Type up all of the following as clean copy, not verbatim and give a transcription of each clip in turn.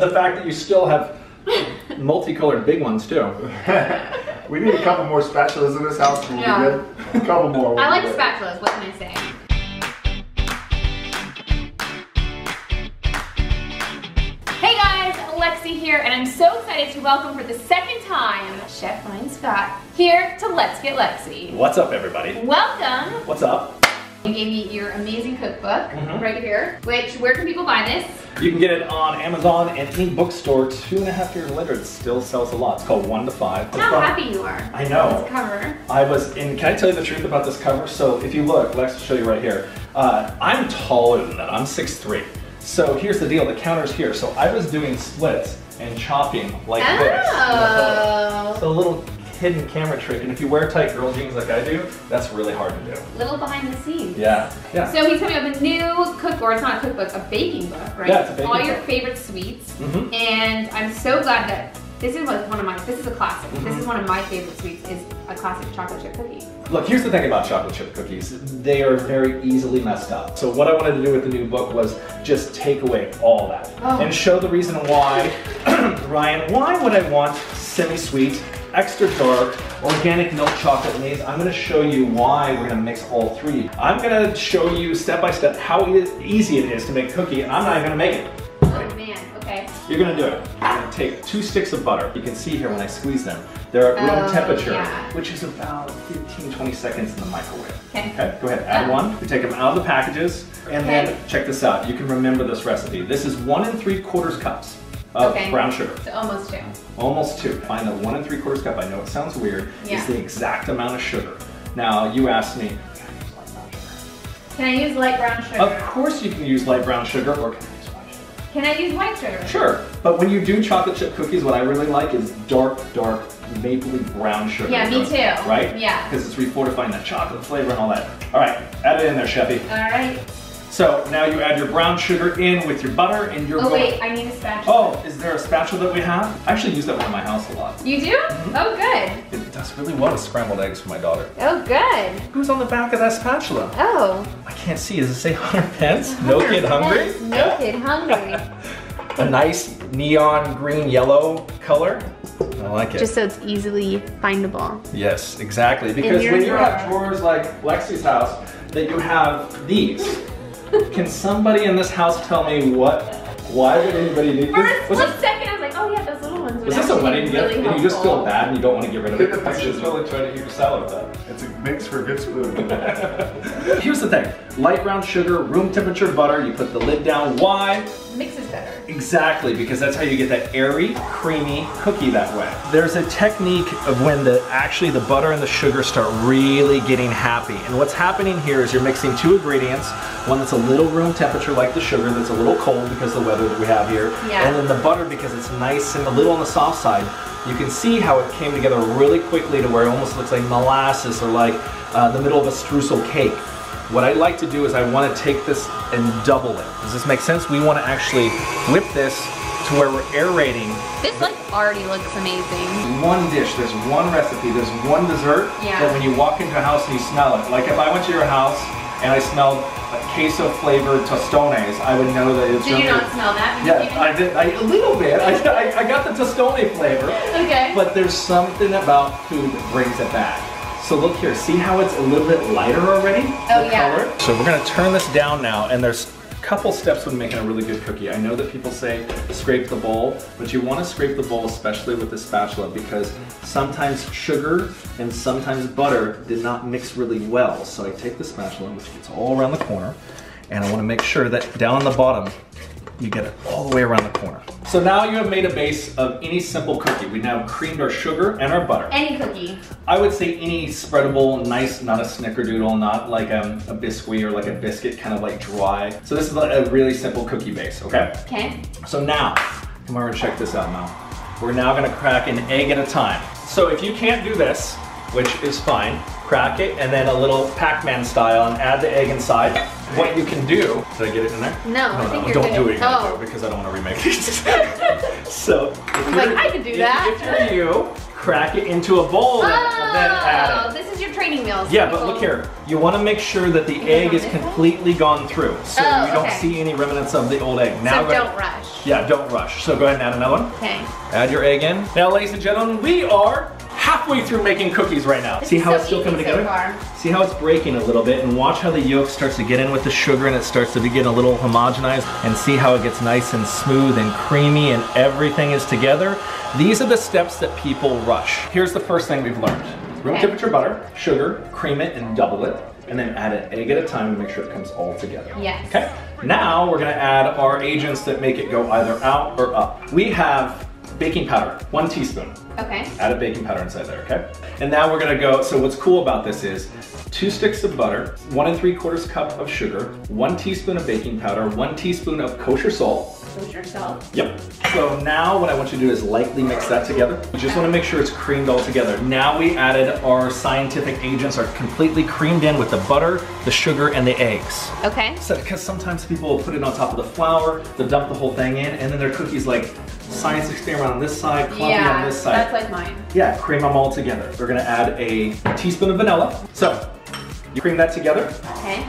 the fact that you still have multicolored big ones too. We need a couple more spatulas in this house. We'll be good. A couple more. I like spatulas, what can I say? Hey guys, Lexi here, and I'm so excited to welcome for the second time Chef Ryan Scott here to Let's Get Lexi. What's up, everybody? Welcome. What's up? You gave me your amazing cookbook right here, which, where can people buy this? You can get it on Amazon and any bookstore. 2.5 years later, it still sells a lot. It's called 1 to 5. How happy you are. I know. This cover. Can I tell you the truth about this cover? So if you look, Lex will show you right here. I'm taller than that, I'm 6'3". So here's the deal, the counter's here. So I was doing splits and chopping like this. Oh. So a little hidden camera trick, and if you wear tight girl jeans like I do, that's really hard to do. Little behind the scenes. Yeah, yeah. So he's coming up with a new cookbook, or it's not a cookbook, a baking book, right? Yeah, it's a baking book. All your favorite sweets. And I'm so glad that this is like this is a classic. This is one of my favorite sweets, is a classic chocolate chip cookie. Look, here's the thing about chocolate chip cookies. They are very easily messed up. So what I wanted to do with the new book was just take away all that and show the reason why, Ryan, why would I want semi-sweet, extra dark, organic milk chocolate maze? I'm gonna show you why we're gonna mix all three. I'm gonna show you step by step how easy it is to make a cookie, and I'm not even gonna make it. Oh man, okay. You're gonna do it. You're gonna take 2 sticks of butter. You can see here when I squeeze them, they're at room temperature, which is about 15-20 seconds in the microwave. Okay, go ahead, add 1. We take them out of the packages, and then check this out. You can remember this recipe. This is 1 3/4 cups of brown sugar. So almost 2. Almost 2. Find the 1 3/4 cup. I know it sounds weird. It's the exact amount of sugar. Now, you asked me, can I use light brown sugar? of course you can use light brown sugar, or can I use white sugar? sure, but when you do chocolate chip cookies, what I really like is dark, mapley brown sugar. Yeah, me too. Right? Yeah. Because it's refortifying that chocolate flavor and all that. All right, add it in there, Chefy. All right. So now you add your brown sugar in with your butter, and you're going... wait, I need a spatula. Oh, is there a spatula that we have? I actually use that one in my house a lot. You do? Oh, good. It does really well with scrambled eggs for my daughter. Oh, good. Who's on the back of that spatula? Oh. I can't see. Does it say 100 pence? No kid hungry? No kid hungry. A nice neon green yellow color. I like it. Just so it's easily findable. Yes, exactly. Because when you have drawers like Lexi's house, that you have these. Can somebody in this house tell me why would anybody need this? For a split second, I was like, oh yeah, those little ones. Is this a wedding gift and you just feel bad and you don't want to get rid of it? I You're just really trying to eat your salad with that. It's a mix for a good spoon. Here's the thing. Light brown sugar, room temperature butter, you put the lid down. Why? Mixes better. Exactly, because that's how you get that airy, creamy cookie that way. There's a technique of when actually the butter and the sugar start really getting happy. And what's happening here is you're mixing 2 ingredients, one that's a little room temperature like the sugar that's a little cold because of the weather that we have here, and then the butter because it's nice and a little on the soft side. You can see how it came together really quickly to where it almost looks like molasses or like the middle of a streusel cake. What I like to do is I want to take this and double it. Does this make sense? We want to actually whip this to where we're aerating. This like already looks amazing. One dish, there's one recipe, there's one dessert that when you walk into a house and you smell it, like if I went to your house and I smelled queso flavored tostones, I would know that it's... Did you not smell that? Yeah, I did, a little bit. I got the tostone flavor. Okay. But there's something about food that brings it back. So look here, see how it's a little bit lighter already? Oh yeah. Color? So we're gonna turn this down now, and there's a couple steps when making a really good cookie. I know that people say scrape the bowl, but you wanna scrape the bowl, especially with the spatula, because sometimes sugar and sometimes butter did not mix really well. So I take the spatula, which gets all around the corner, and I wanna make sure that down on the bottom, you get it all the way around the corner. So now you have made a base of any simple cookie. We now creamed our sugar and our butter. Any cookie. I would say any spreadable, nice, not a snickerdoodle, not like a biscuit or like a biscuit, kind of like dry. So this is a really simple cookie base, okay? Okay. So now, come over and check this out now. We're now gonna crack an egg at a time. So if you can't do this, which is fine, crack it and then a little Pac-Man style and add the egg inside. What you can do, did I get it in there? No, I think you're don't good. do it again because I don't want to remake it. So, I could do that. If you're you, crack it into a bowl and then add it. This is your training meals. Yeah, but look here. You want to make sure that the egg is completely gone through, so you don't see any remnants of the old egg. Now so don't rush. Yeah, don't rush. So go ahead and add another one. Okay. Add your egg in. Now, ladies and gentlemen, we are halfway through making cookies right now. See how it's still coming together? See how it's breaking a little bit, and watch how the yolk starts to get in with the sugar and it starts to get a little homogenized, and see how it gets nice and smooth and creamy and everything is together. These are the steps that people rush. Here's the first thing we've learned. Room temperature butter, sugar, cream it and double it, and then add an egg at a time to make sure it comes all together. Yes. Okay? Now we're gonna add our agents that make it go either out or up. We have baking powder, 1 teaspoon. Okay. Add a baking powder inside there, okay? And now we're gonna go, so what's cool about this is 2 sticks of butter, 1 3/4 cup of sugar, 1 teaspoon of baking powder, 1 teaspoon of kosher salt. Kosher salt. Yep. So now what I want you to do is lightly mix that together. You just want to make sure it's creamed all together. Now we added our scientific agents are completely creamed in with the butter, the sugar, and the eggs. Okay. So because sometimes people will put it on top of the flour, they'll dump the whole thing in, and then their cookies like science experiment on this side, clumpy on this side. That's like mine. Yeah, cream them all together. We're gonna add a teaspoon of vanilla. So you cream that together. Okay.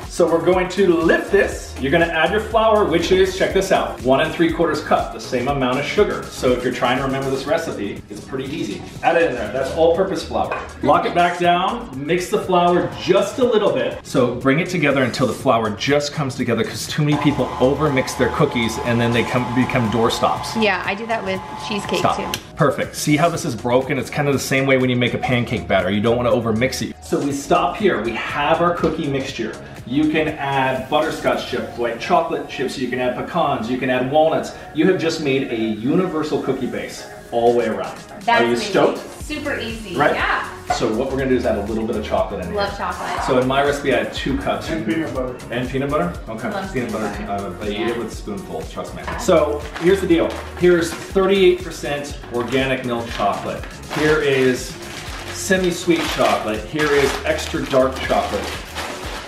So we're going to lift this. You're gonna add your flour, which is, check this out, 1 3/4 cup, the same amount of sugar. So if you're trying to remember this recipe, it's pretty easy. Add it in there, that's all-purpose flour. Lock it back down, mix the flour just a little bit. So bring it together until the flour just comes together, because too many people over-mix their cookies and then they become doorstops. Yeah, I do that with cheesecake too. Perfect. See how this is broken? It's kind of the same way when you make a pancake batter. You don't want to over-mix it. So we stop here. We have our cookie mixture. You can add butterscotch chips, white chocolate chips, you can add pecans, you can add walnuts. You have just made a universal cookie base all the way around. Are you stoked? Super easy, right? Yeah. So what we're gonna do is add a little bit of chocolate in here. Love chocolate. So in my recipe, I had 2 cups. And peanut butter. And peanut butter? Okay, Love peanut butter. I eat Yeah. it with a spoonful, trust me. So here's the deal. Here's 38% organic milk chocolate. Here is semi-sweet chocolate. Here is extra dark chocolate.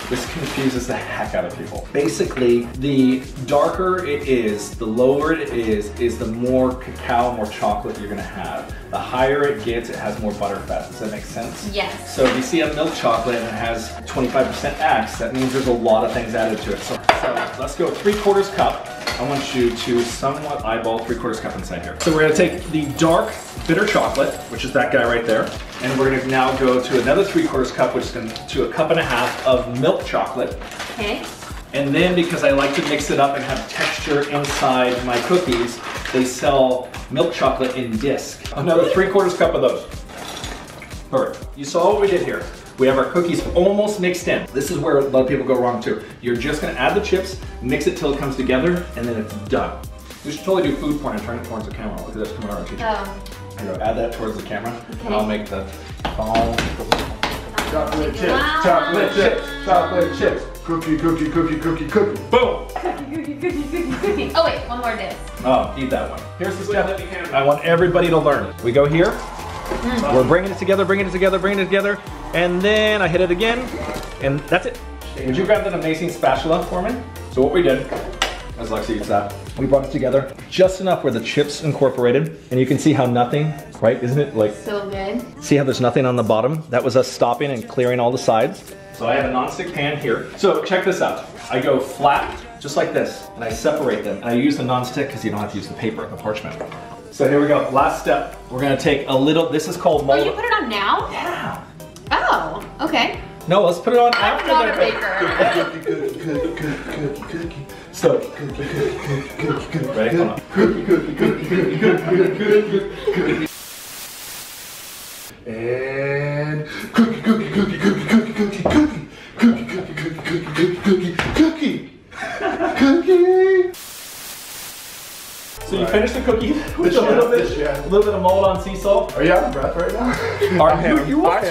This confuses the heck out of people. Basically, the darker it is, the lower it is the more cacao, more chocolate you're gonna have. The higher it gets, it has more butter fat. Does that make sense? Yes. So if you see a milk chocolate and it has 25% X, that means there's a lot of things added to it. So let's go 3/4 cup. I want you to somewhat eyeball 3/4 cup inside here. So we're gonna take the dark bitter chocolate, which is that guy right there, and we're gonna now go to another 3/4 cup, which is to a 1.5 cups of milk chocolate. Okay. And then because I like to mix it up and have texture inside my cookies, they sell milk chocolate in disc. Another 3/4 cup of those. Perfect. You saw what we did here. We have our cookies almost mixed in. This is where a lot of people go wrong too. You're just gonna add the chips, mix it till it comes together, and then it's done. You should totally do food porn and turn it towards the camera. Look at this, come on, teacher. Oh. Here, add that towards the camera, Okay. and I'll make the foam. Chocolate chips, chocolate chips, chocolate chips. Cookie, cookie, cookie, cookie, cookie. Boom! Cookie. Oh wait, one more dish. Oh, eat that one. Here's the step I want everybody to learn. We go here, we're bringing it together, bringing it together, bringing it together, and then I hit it again, and that's it. Would you grab that amazing spatula for me? So what we did, as Lexi eats that, we brought it together just enough where the chips incorporated, and you can see how nothing, right, isn't it like? So good. See how there's nothing on the bottom? That was us stopping and clearing all the sides. So I have a non-stick pan here. So check this out. I go flat, just like this, and I separate them. And I use the non-stick because you don't have to use the paper, the parchment. So here we go, last step. We're gonna take a little, this is called mold. Oh, you put it on now? Yeah. Oh, okay. No, let's put it on I'm after not a that. baker. Cookie, cookie, cookie, cookie, cookie, cookie. So, Cookie, cookie, cookie, cookie, cookie. ready, hold on. Cookie, cookie, cookie, cookie, cookie, cookie, cookie. And cookie, cookie, cookie, cookie, cookie, cookie, cookie. Cookie, cookie, cookie, cookie, cookie, cookie, cookie. So you finish the cookie with a little bit of mold on sea salt. Are you out of breath right now? You are. I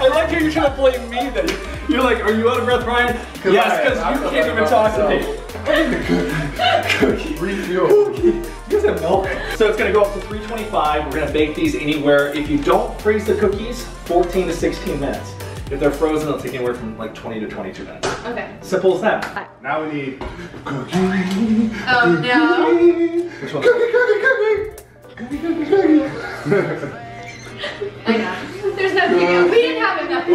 like how you're trying to blame me then. You're like, are you out of breath, Ryan? Yes, because you can't even talk to me. Cookie. Refuel. You guys have milk. So it's gonna go up to 325. We're gonna bake these anywhere. If you don't freeze the cookies, 14 to 16 minutes. If they're frozen, they'll take anywhere from like 20 to 22 minutes. Okay. Simple as that. Now we need cookie. Oh no. Which one? Cookie, cookie, cookie. Cookie, cookie, cookie. I know. There's no video. We didn't have enough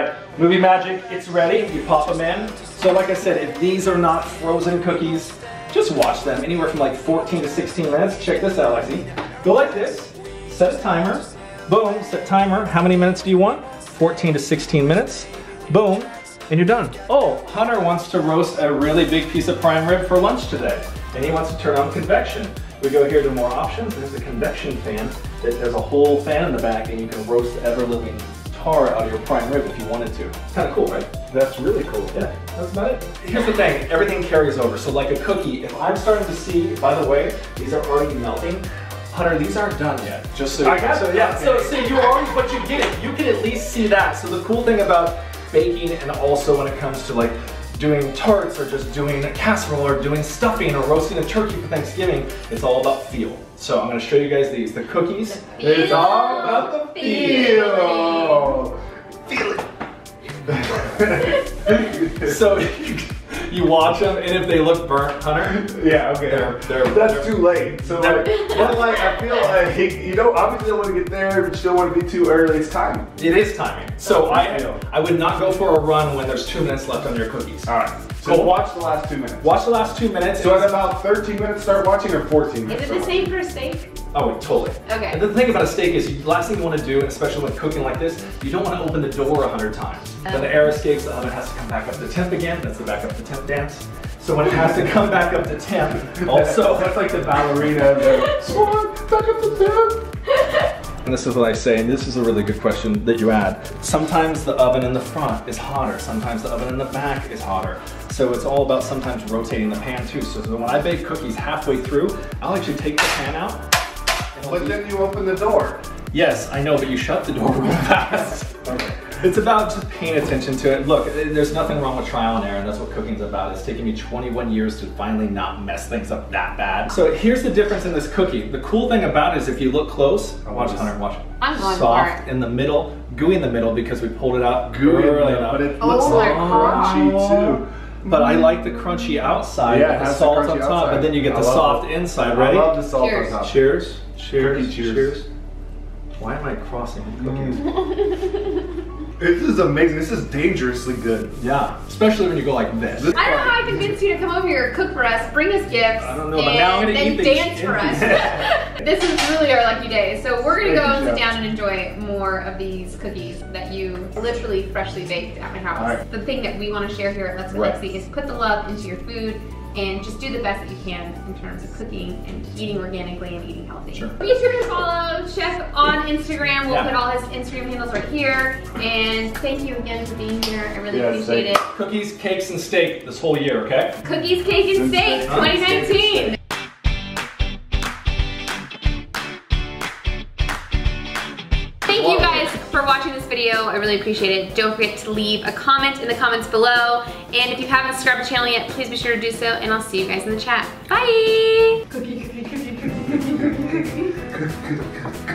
right, movie magic, it's ready. You pop them in. So like I said, if these are not frozen cookies, just watch them anywhere from like 14 to 16 minutes. Check this out, Lexi. Go like this, set a timer, boom, set timer. How many minutes do you want? 14 to 16 minutes, boom, and you're done. Oh, Hunter wants to roast a really big piece of prime rib for lunch today, and he wants to turn on convection. We go here to more options. There's a convection fan. There's a whole fan in the back, and you can roast the ever-living tar out of your prime rib if you wanted to. It's kind of cool, right? That's really cool. Yeah, that's about it. Here's the thing, everything carries over. So like a cookie, if I'm starting to see, by the way, these are already melting. Hunter, these aren't done yet. Just so I got it. Yeah, so you already, but you get it. You can at least see that. So the cool thing about baking, and also when it comes to like doing tarts or just doing a casserole or doing stuffing or roasting a turkey for Thanksgiving, it's all about feel. So I'm gonna show you guys these. The cookies. It's all about the feel. Feel it. So you watch them, and if they look burnt, Hunter, yeah, okay. That's too late. So like, but like I feel like you don't obviously don't want to get there, but you don't want to be too early. It's time. It is timing. So I would not go for a run when there's 2 minutes left on your cookies. All right. So watch the last 2 minutes. Watch the last 2 minutes. So at about 13 minutes, start watching, or 14 minutes. Is it the same for a steak? Oh, totally. Okay. And the thing about a steak is, the last thing you want to do, especially when cooking like this, you don't want to open the door 100 times. Then the air escapes, the oven has to come back up to temp again. That's the back up to temp dance. So when it has to come back up to temp, also. That's like the ballerina. Swan, back up to temp. And this is what I say, and this is a really good question that you add. Sometimes the oven in the front is hotter. Sometimes the oven in the back is hotter. So it's all about sometimes rotating the pan too. So when I bake cookies halfway through, I'll actually take the pan out. But then you open the door. Yes, I know, but you shut the door real fast. Okay. It's about just paying attention to it. Look, there's nothing wrong with trial and error, and that's what cooking's about. It's taken me 21 years to finally not mess things up that bad. So here's the difference in this cookie. The cool thing about it is if you look close, watch Hunter, watch it. I'm going soft for it. in the middle, gooey in the middle because we pulled it out. Gooey in the middle, but it looks like crunchy too. But I like the crunchy outside, yeah, with the salt on top, outside. but then you get the soft inside. Ready? I love the salt Cheers. on top. Cheers. Cheers. Cheers. Cheers. Why am I crossing cookies? This is amazing. This is dangerously good. Yeah, especially when you go like this. I don't know how I convinced you to come over here, cook for us, bring us gifts, I don't know, but now I'm gonna and eat these dance for us. This is really our lucky day. So we're gonna go and sit down and enjoy more of these cookies that you literally freshly baked at my house. Right. The thing that we want to share here at Let's Get Lexi is put the love into your food and just do the best that you can in terms of cooking and eating organically and eating healthy. Sure. Be sure to follow Chef on Instagram. We'll Yeah. put all his Instagram handles right here. And thank you again for being here. I really appreciate it. Cookies, cakes, and steak this whole year, okay? Cookies, Cake, and Steak 2019. Thank you guys for watching this video. I really appreciate it. Don't forget to leave a comment in the comments below. And if you haven't subscribed to the channel yet, please be sure to do so. And I'll see you guys in the chat. Bye! Cookie, cookie, cookie, cookie, cookie, cookie, cookie, cookie.